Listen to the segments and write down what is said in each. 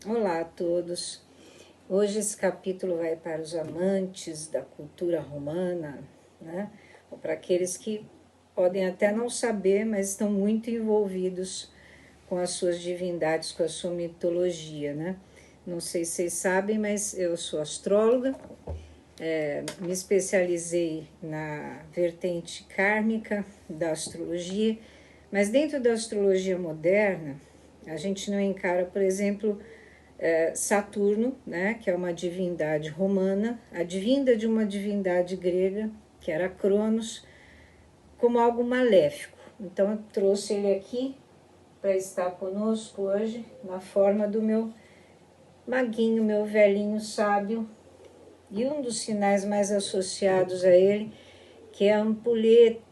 Olá a todos. Hoje esse capítulo vai para os amantes da cultura romana, né? Ou para aqueles que podem até não saber, mas estão muito envolvidos com as suas divindades, com a sua mitologia, né? Não sei se vocês sabem, mas eu sou astróloga, me especializei na vertente kármica da astrologia, mas dentro da astrologia moderna, a gente não encara, por exemplo, Saturno, né, que é uma divindade romana, advinda de uma divindade grega, que era Cronos, como algo maléfico. Então eu trouxe ele aqui para estar conosco hoje, na forma do meu maguinho, meu velhinho sábio, e um dos sinais mais associados a ele, que é a ampulheta,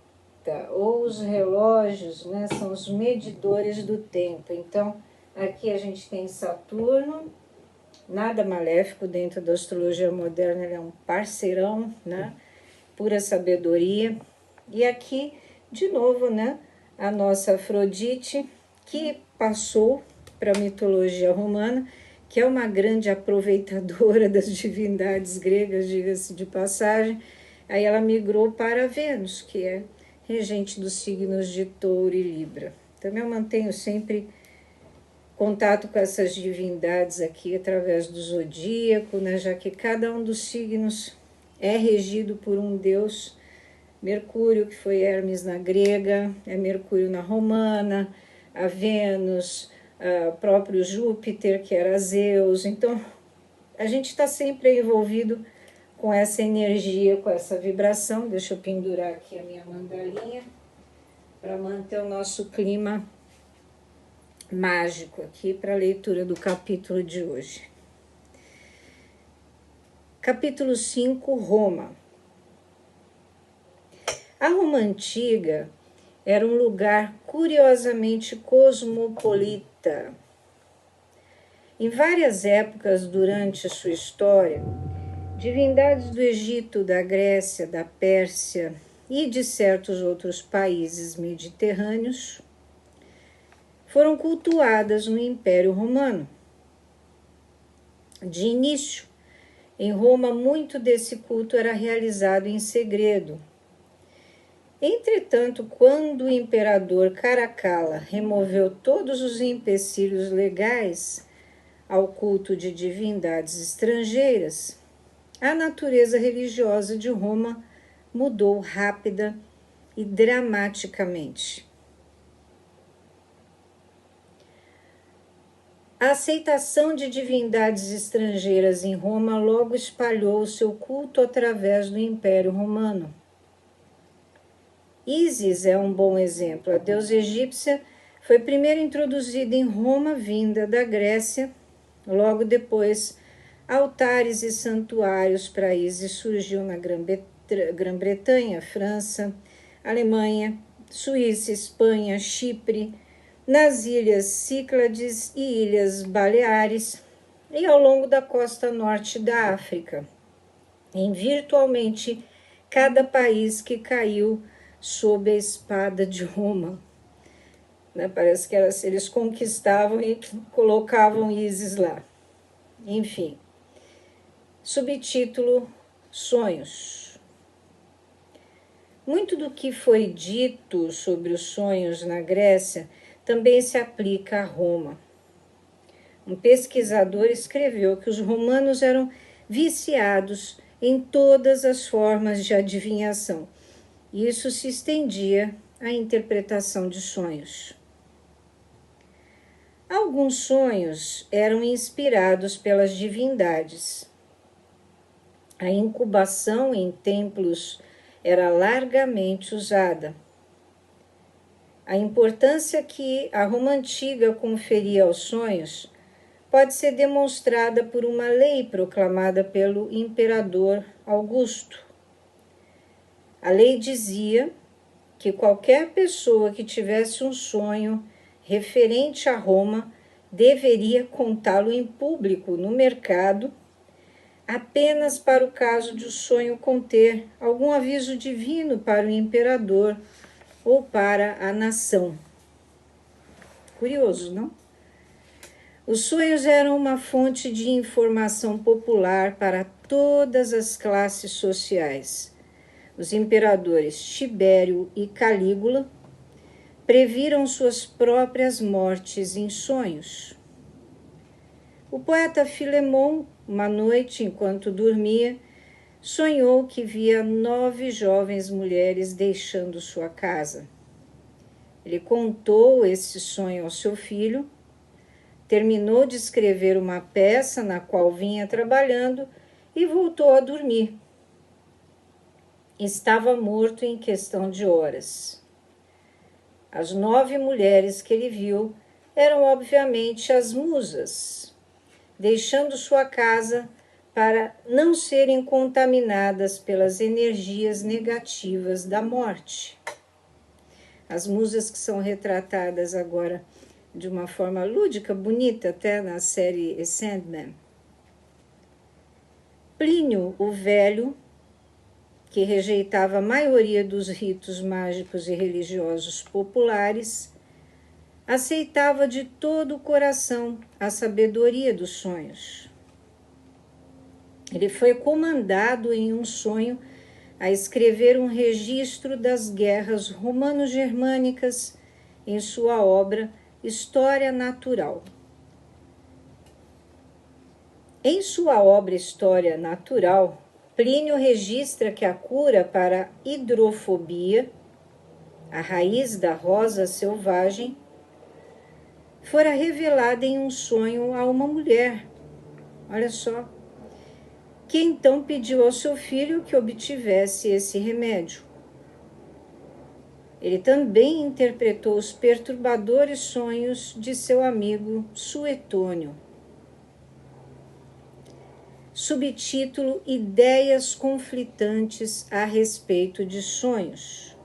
ou os relógios, né, são os medidores do tempo. Então, aqui a gente tem Saturno, nada maléfico dentro da astrologia moderna, ele é um parceirão, né? Pura sabedoria. E aqui, de novo, né? A nossa Afrodite, que passou para a mitologia romana, que é uma grande aproveitadora das divindades gregas, diga-se de passagem. Aí ela migrou para Vênus, que é regente dos signos de Touro e Libra. Também eu mantenho sempre contato com essas divindades aqui através do zodíaco, né? Já que cada um dos signos é regido por um deus. Mercúrio, que foi Hermes na grega, é Mercúrio na romana, a Vênus, o próprio Júpiter, que era Zeus. Então, a gente está sempre envolvido com essa energia, com essa vibração. Deixa eu pendurar aqui a minha mandalinha para manter o nosso clima mágico aqui para a leitura do capítulo de hoje. Capítulo 5, Roma. A Roma antiga era um lugar curiosamente cosmopolita. Em várias épocas durante sua história, divindades do Egito, da Grécia, da Pérsia e de certos outros países mediterrâneos foram cultuadas no Império Romano. De início, em Roma, muito desse culto era realizado em segredo. Entretanto, quando o imperador Caracalla removeu todos os empecilhos legais ao culto de divindades estrangeiras, a natureza religiosa de Roma mudou rápida e dramaticamente. A aceitação de divindades estrangeiras em Roma logo espalhou o seu culto através do Império Romano. Ísis é um bom exemplo. A deusa egípcia foi primeiro introduzida em Roma, vinda da Grécia. Logo depois, altares e santuários para Ísis surgiu na Grã-Bretanha, França, Alemanha, Suíça, Espanha, Chipre, nas ilhas Cíclades e Ilhas Baleares e ao longo da costa norte da África, em virtualmente cada país que caiu sob a espada de Roma. Né? Parece que eles conquistavam e colocavam Ísis lá. Enfim. Subtítulo: Sonhos. Muito do que foi dito sobre os sonhos na Grécia também se aplica a Roma. Um pesquisador escreveu que os romanos eram viciados em todas as formas de adivinhação. Isso se estendia à interpretação de sonhos. Alguns sonhos eram inspirados pelas divindades. A incubação em templos era largamente usada. A importância que a Roma antiga conferia aos sonhos pode ser demonstrada por uma lei proclamada pelo imperador Augusto. A lei dizia que qualquer pessoa que tivesse um sonho referente a Roma deveria contá-lo em público no mercado, apenas para o caso de o sonho conter algum aviso divino para o imperador ou para a nação. Curioso, não? Os sonhos eram uma fonte de informação popular para todas as classes sociais. Os imperadores Tibério e Calígula previram suas próprias mortes em sonhos. O poeta Filemon, uma noite, enquanto dormia, sonhou que via 9 jovens mulheres deixando sua casa. Ele contou esse sonho ao seu filho, terminou de escrever uma peça na qual vinha trabalhando e voltou a dormir. Estava morto em questão de horas. As 9 mulheres que ele viu eram obviamente as musas, deixando sua casa para não serem contaminadas pelas energias negativas da morte. As musas que são retratadas agora de uma forma lúdica, bonita, até na série Sandman. Plínio o Velho, que rejeitava a maioria dos ritos mágicos e religiosos populares, aceitava de todo o coração a sabedoria dos sonhos. Ele foi comandado em um sonho a escrever um registro das guerras romano-germânicas em sua obra História Natural. Em sua obra História Natural, Plínio registra que a cura para a hidrofobia, a raiz da rosa selvagem, fora revelada em um sonho a uma mulher. Olha só. Que então pediu ao seu filho que obtivesse esse remédio. Ele também interpretou os perturbadores sonhos de seu amigo Suetônio. Subtítulo: Ideias conflitantes a respeito de sonhos.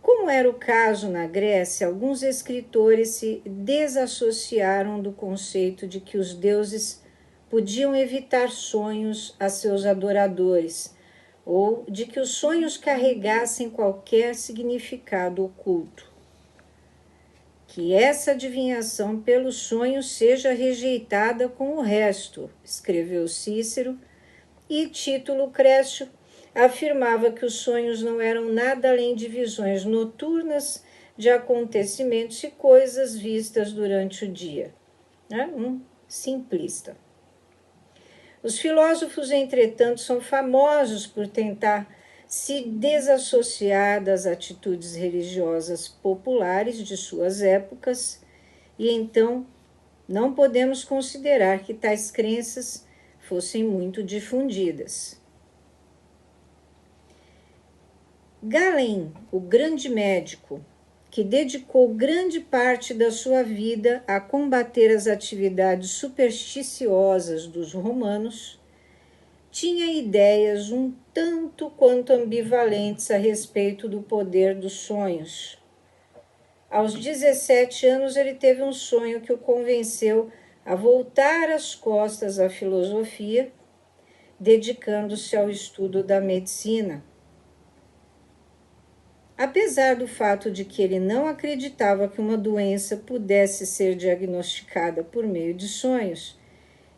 Como era o caso na Grécia, alguns escritores se desassociaram do conceito de que os deuses podiam evitar sonhos a seus adoradores, ou de que os sonhos carregassem qualquer significado oculto. Que essa adivinhação pelo sonho seja rejeitada com o resto, escreveu Cícero, e Tito Lucrécio afirmava que os sonhos não eram nada além de visões noturnas de acontecimentos e coisas vistas durante o dia. Um simplista. Os filósofos, entretanto, são famosos por tentar se desassociar das atitudes religiosas populares de suas épocas, e então não podemos considerar que tais crenças fossem muito difundidas. Galen, o grande médico, que dedicou grande parte da sua vida a combater as atividades supersticiosas dos romanos, tinha ideias um tanto quanto ambivalentes a respeito do poder dos sonhos. Aos 17 anos, ele teve um sonho que o convenceu a voltar as costas à filosofia, dedicando-se ao estudo da medicina. Apesar do fato de que ele não acreditava que uma doença pudesse ser diagnosticada por meio de sonhos,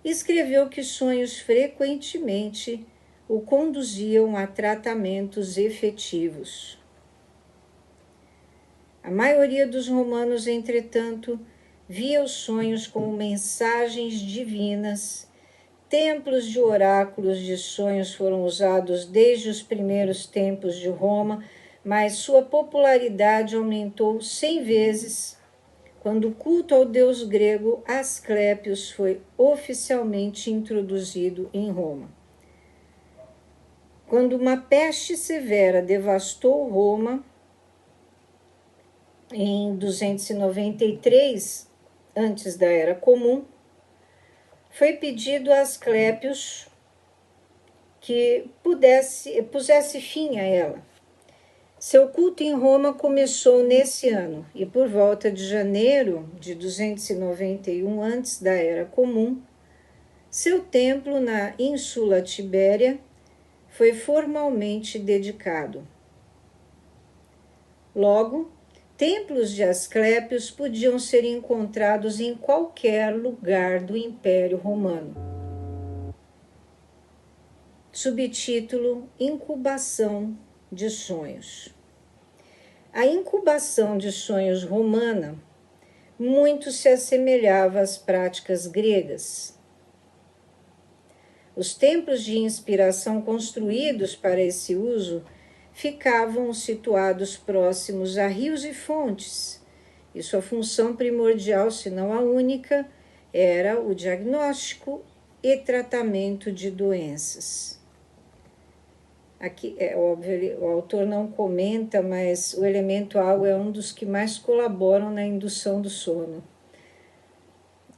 escreveu que sonhos frequentemente o conduziam a tratamentos efetivos. A maioria dos romanos, entretanto, via os sonhos como mensagens divinas. Templos de oráculos de sonhos foram usados desde os primeiros tempos de Roma, mas sua popularidade aumentou 100 vezes quando o culto ao deus grego Asclépios foi oficialmente introduzido em Roma. Quando uma peste severa devastou Roma, em 293, antes da Era Comum, foi pedido a Asclépios que pusesse fim a ela. Seu culto em Roma começou nesse ano, e por volta de janeiro de 291 antes da Era Comum, seu templo na Ínsula Tibéria foi formalmente dedicado. Logo, Templos de Asclépios podiam ser encontrados em qualquer lugar do Império Romano. Subtítulo: Incubação de sonhos. A incubação de sonhos romana muito se assemelhava às práticas gregas. Os templos de inspiração construídos para esse uso ficavam situados próximos a rios e fontes, e sua função primordial, se não a única, era o diagnóstico e tratamento de doenças. Aqui, é óbvio, o autor não comenta, mas o elemento água é um dos que mais colaboram na indução do sono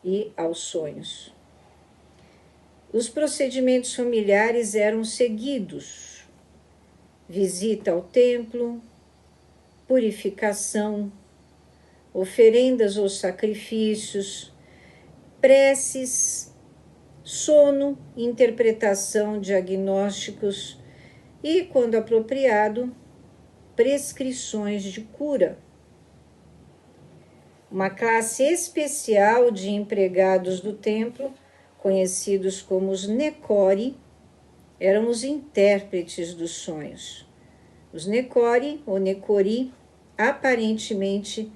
e aos sonhos. Os procedimentos familiares eram seguidos: visita ao templo, purificação, oferendas ou sacrifícios, preces, sono, interpretação, diagnósticos e, quando apropriado, prescrições de cura. Uma classe especial de empregados do templo, conhecidos como os Necori, eram os intérpretes dos sonhos. Os Necori, ou Necori, aparentemente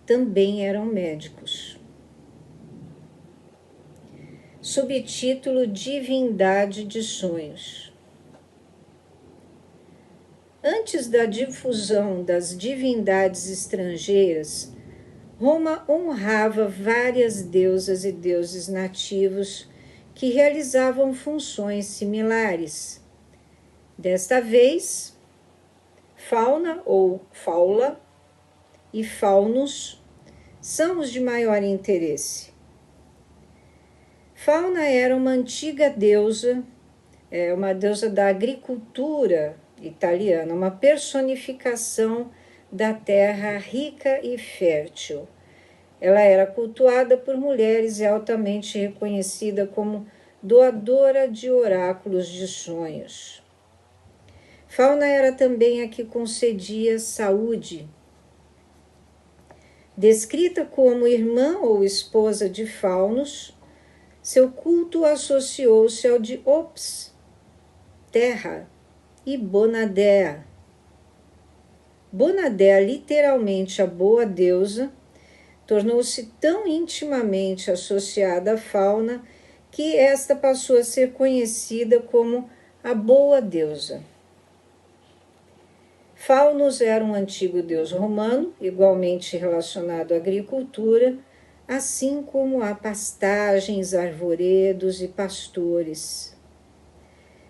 também eram médicos. Subtítulo: Divindade de sonhos. Antes da difusão das divindades estrangeiras, Roma honrava várias deusas e deuses nativos que realizavam funções similares. Desta vez, Fauna ou Faula e Faunus são os de maior interesse. Fauna era uma antiga deusa, uma deusa da agricultura italiana, uma personificação da terra rica e fértil. Ela era cultuada por mulheres e altamente reconhecida como doadora de oráculos de sonhos. Fauna era também a que concedia saúde. Descrita como irmã ou esposa de Faunus, seu culto associou-se ao de Ops, terra, e Bonadea. Bonadea, literalmente a boa deusa, tornou-se tão intimamente associada à Fauna que esta passou a ser conhecida como a boa deusa. Faunus era um antigo deus romano, igualmente relacionado à agricultura, assim como a pastagens, arvoredos e pastores.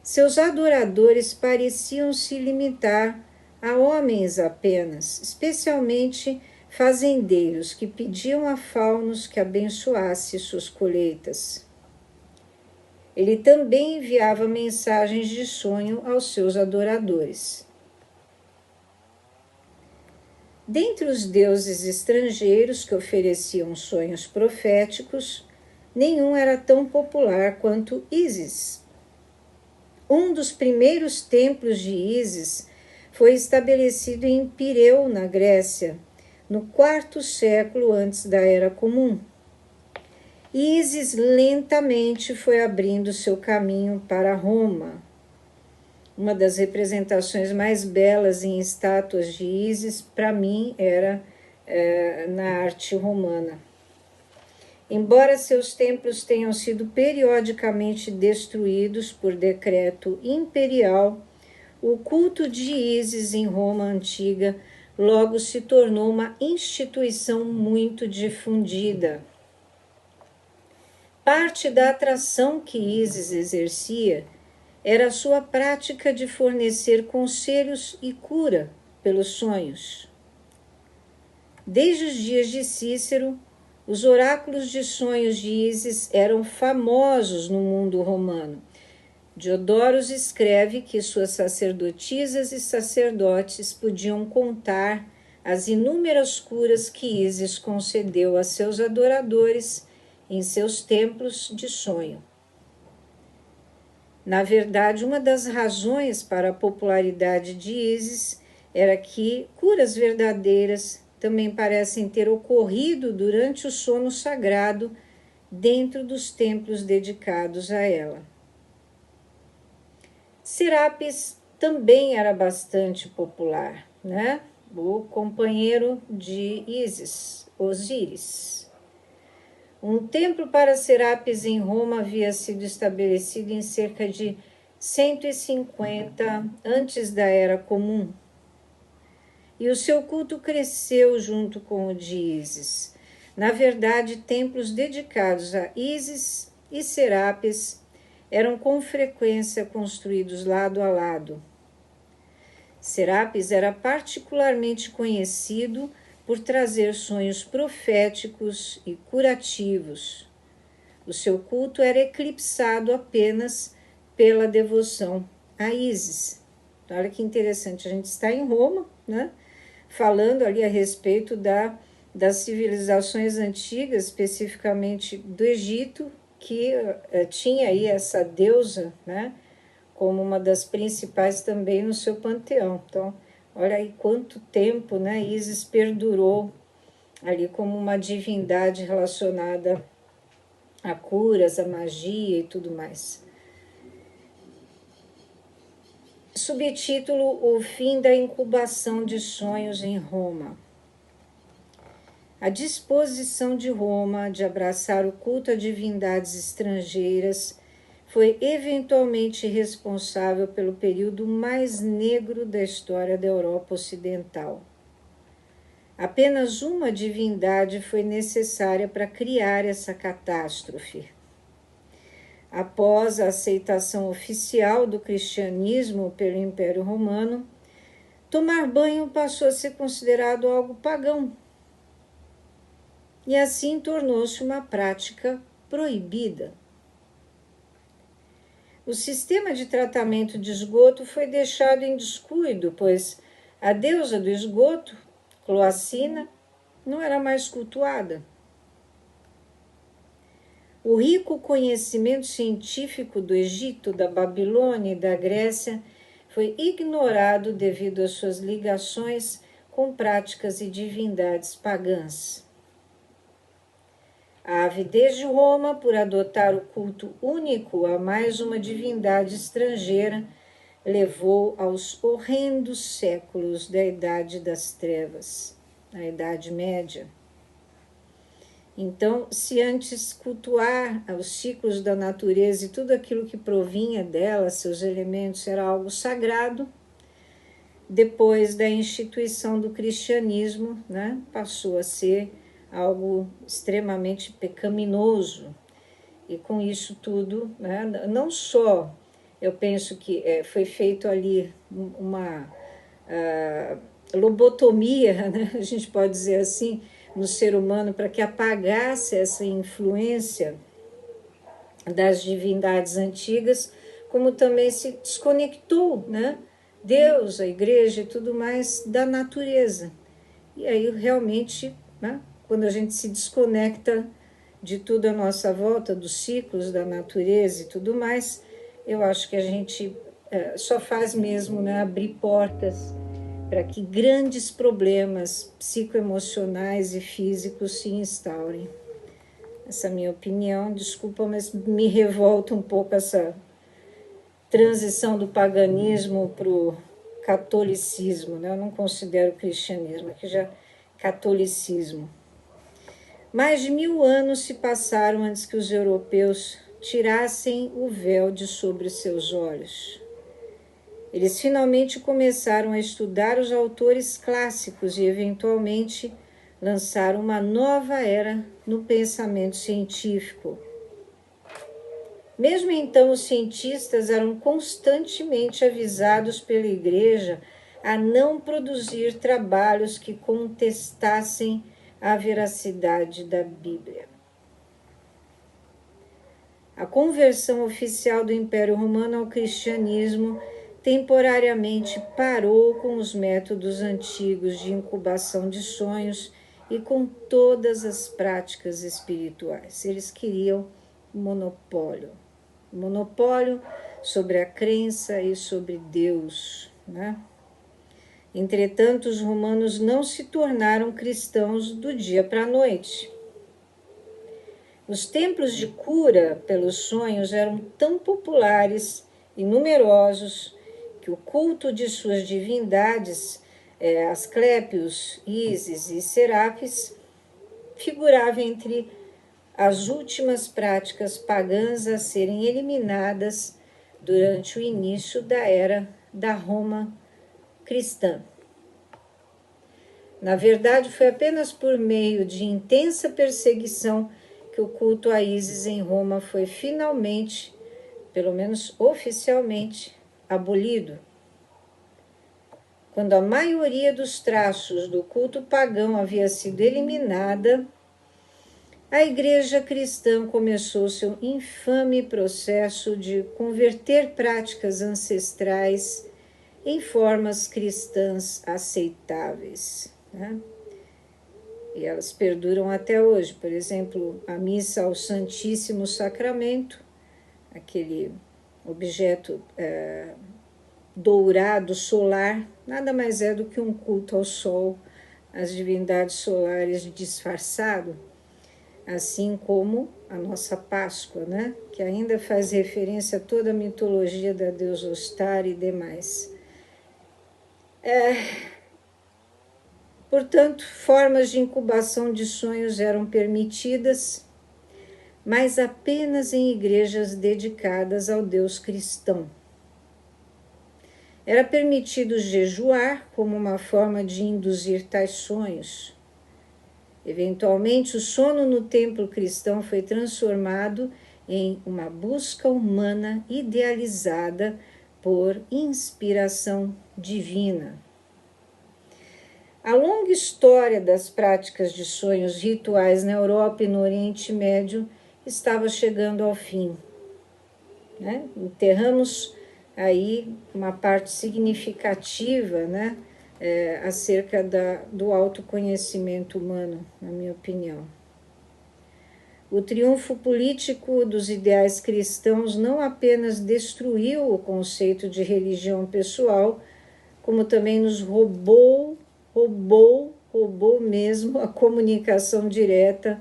Seus adoradores pareciam se limitar a homens apenas, especialmente fazendeiros que pediam a Faunus que abençoasse suas colheitas. Ele também enviava mensagens de sonho aos seus adoradores. Dentre os deuses estrangeiros que ofereciam sonhos proféticos, nenhum era tão popular quanto Ísis. Um dos primeiros templos de Ísis foi estabelecido em Pireu, na Grécia, no IV século antes da Era Comum. Ísis lentamente foi abrindo seu caminho para Roma. Uma das representações mais belas em estátuas de Ísis, para mim, era na arte romana. Embora seus templos tenham sido periodicamente destruídos por decreto imperial, o culto de Ísis em Roma antiga logo se tornou uma instituição muito difundida. Parte da atração que Ísis exercia era a sua prática de fornecer conselhos e cura pelos sonhos. Desde os dias de Cícero, os oráculos de sonhos de Ísis eram famosos no mundo romano. Diodorus escreve que suas sacerdotisas e sacerdotes podiam contar as inúmeras curas que Ísis concedeu a seus adoradores em seus templos de sonho. Na verdade, uma das razões para a popularidade de Ísis era que curas verdadeiras também parecem ter ocorrido durante o sono sagrado dentro dos templos dedicados a ela. Serapis também era bastante popular, né? O companheiro de Ísis, Osíris. Um templo para Serapis em Roma havia sido estabelecido em cerca de 150 antes da Era Comum, e o seu culto cresceu junto com o de Ísis. Na verdade, templos dedicados a Ísis e Serapis eram com frequência construídos lado a lado. Serapis era particularmente conhecido por trazer sonhos proféticos e curativos. O seu culto era eclipsado apenas pela devoção a Ísis. Olha que interessante, a gente está em Roma, né? Falando ali a respeito das civilizações antigas, especificamente do Egito, que tinha aí essa deusa, né, como uma das principais também no seu panteão. Então, olha aí quanto tempo, né, Ísis perdurou ali como uma divindade relacionada a curas, a magia e tudo mais. Subtítulo: O fim da incubação de sonhos em Roma. A disposição de Roma de abraçar o culto a divindades estrangeiras foi eventualmente responsável pelo período mais negro da história da Europa Ocidental. Apenas uma divindade foi necessária para criar essa catástrofe. Após a aceitação oficial do cristianismo pelo Império Romano, tomar banho passou a ser considerado algo pagão, e assim tornou-se uma prática proibida. O sistema de tratamento de esgoto foi deixado em descuido, pois a deusa do esgoto, Cloacina, não era mais cultuada. O rico conhecimento científico do Egito, da Babilônia e da Grécia foi ignorado devido às suas ligações com práticas e divindades pagãs. A avidez de Roma por adotar o culto único a mais uma divindade estrangeira levou aos horrendos séculos da Idade das Trevas, a Idade Média. Então, se antes cultuar os ciclos da natureza e tudo aquilo que provinha dela, seus elementos, era algo sagrado, depois da instituição do cristianismo, né, passou a ser algo extremamente pecaminoso. E com isso tudo, né, não só, eu penso que foi feito ali uma lobotomia, né, a gente pode dizer assim, no ser humano, para que apagasse essa influência das divindades antigas, como também se desconectou, né, Deus, a igreja e tudo mais da natureza. E aí realmente, né, quando a gente se desconecta de tudo à nossa volta, dos ciclos da natureza e tudo mais, eu acho que a gente só faz mesmo, né, abrir portas para que grandes problemas psicoemocionais e físicos se instaurem. Essa é a minha opinião, desculpa, mas me revolta um pouco essa transição do paganismo para o catolicismo, né? Eu não considero cristianismo, aqui já catolicismo. Mais de 1000 anos se passaram antes que os europeus tirassem o véu de sobre seus olhos. Eles finalmente começaram a estudar os autores clássicos e, eventualmente, lançaram uma nova era no pensamento científico. Mesmo então, os cientistas eram constantemente avisados pela Igreja a não produzir trabalhos que contestassem a veracidade da Bíblia. A conversão oficial do Império Romano ao cristianismo temporariamente parou com os métodos antigos de incubação de sonhos e com todas as práticas espirituais. Eles queriam monopólio sobre a crença e sobre Deus, né? Entretanto, os romanos não se tornaram cristãos do dia para a noite. Os templos de cura pelos sonhos eram tão populares e numerosos que o culto de suas divindades, Asclépios, Ísis e Serapis, figurava entre as últimas práticas pagãs a serem eliminadas durante o início da era da Roma cristã. Na verdade, foi apenas por meio de intensa perseguição que o culto a Ísis em Roma foi finalmente, pelo menos oficialmente, abolido. Quando a maioria dos traços do culto pagão havia sido eliminada, a Igreja cristã começou seu infame processo de converter práticas ancestrais em formas cristãs aceitáveis, né? E elas perduram até hoje. Por exemplo, a missa ao Santíssimo Sacramento, aquele objeto dourado solar, nada mais é do que um culto ao sol, às divindades solares disfarçado, assim como a nossa Páscoa, né? Que ainda faz referência a toda a mitologia da deusa Ostar e demais. Portanto, formas de incubação de sonhos eram permitidas, mas apenas em igrejas dedicadas ao Deus cristão. Era permitido jejuar como uma forma de induzir tais sonhos. Eventualmente, o sono no templo cristão foi transformado em uma busca humana idealizada por inspiração divina. A longa história das práticas de sonhos rituais na Europa e no Oriente Médio estava chegando ao fim, né? Enterramos aí uma parte significativa, né, acerca do autoconhecimento humano, na minha opinião. O triunfo político dos ideais cristãos não apenas destruiu o conceito de religião pessoal, como também nos roubou mesmo a comunicação direta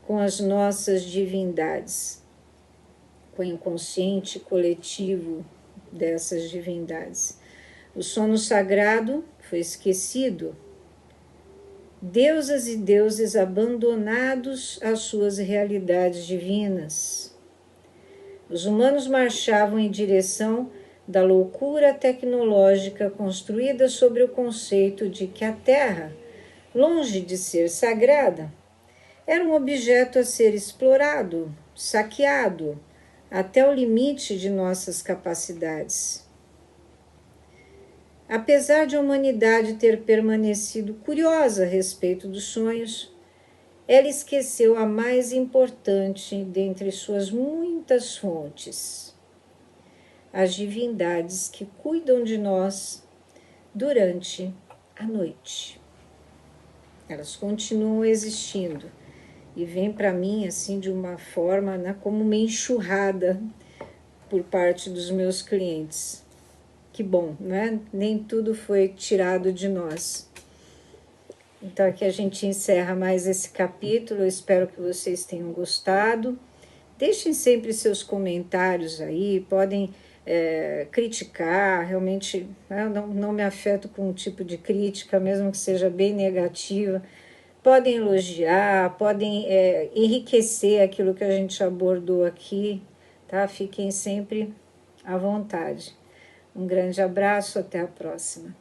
com as nossas divindades, com o inconsciente coletivo dessas divindades. O sono sagrado foi esquecido. Deusas e deuses abandonados às suas realidades divinas. Os humanos marchavam em direção da loucura tecnológica construída sobre o conceito de que a Terra, longe de ser sagrada, era um objeto a ser explorado, saqueado, até o limite de nossas capacidades. Apesar de a humanidade ter permanecido curiosa a respeito dos sonhos, ela esqueceu a mais importante dentre suas muitas fontes: as divindades que cuidam de nós durante a noite. Elas continuam existindo e vêm para mim assim de uma forma, né, como uma enxurrada por parte dos meus clientes. Que bom, né? Nem tudo foi tirado de nós. Então aqui a gente encerra mais esse capítulo. Eu espero que vocês tenham gostado. Deixem sempre seus comentários aí, podem criticar, realmente, né, não me afeto com um tipo de crítica, mesmo que seja bem negativa. Podem elogiar, podem enriquecer aquilo que a gente abordou aqui, tá? Fiquem sempre à vontade. Um grande abraço, até a próxima.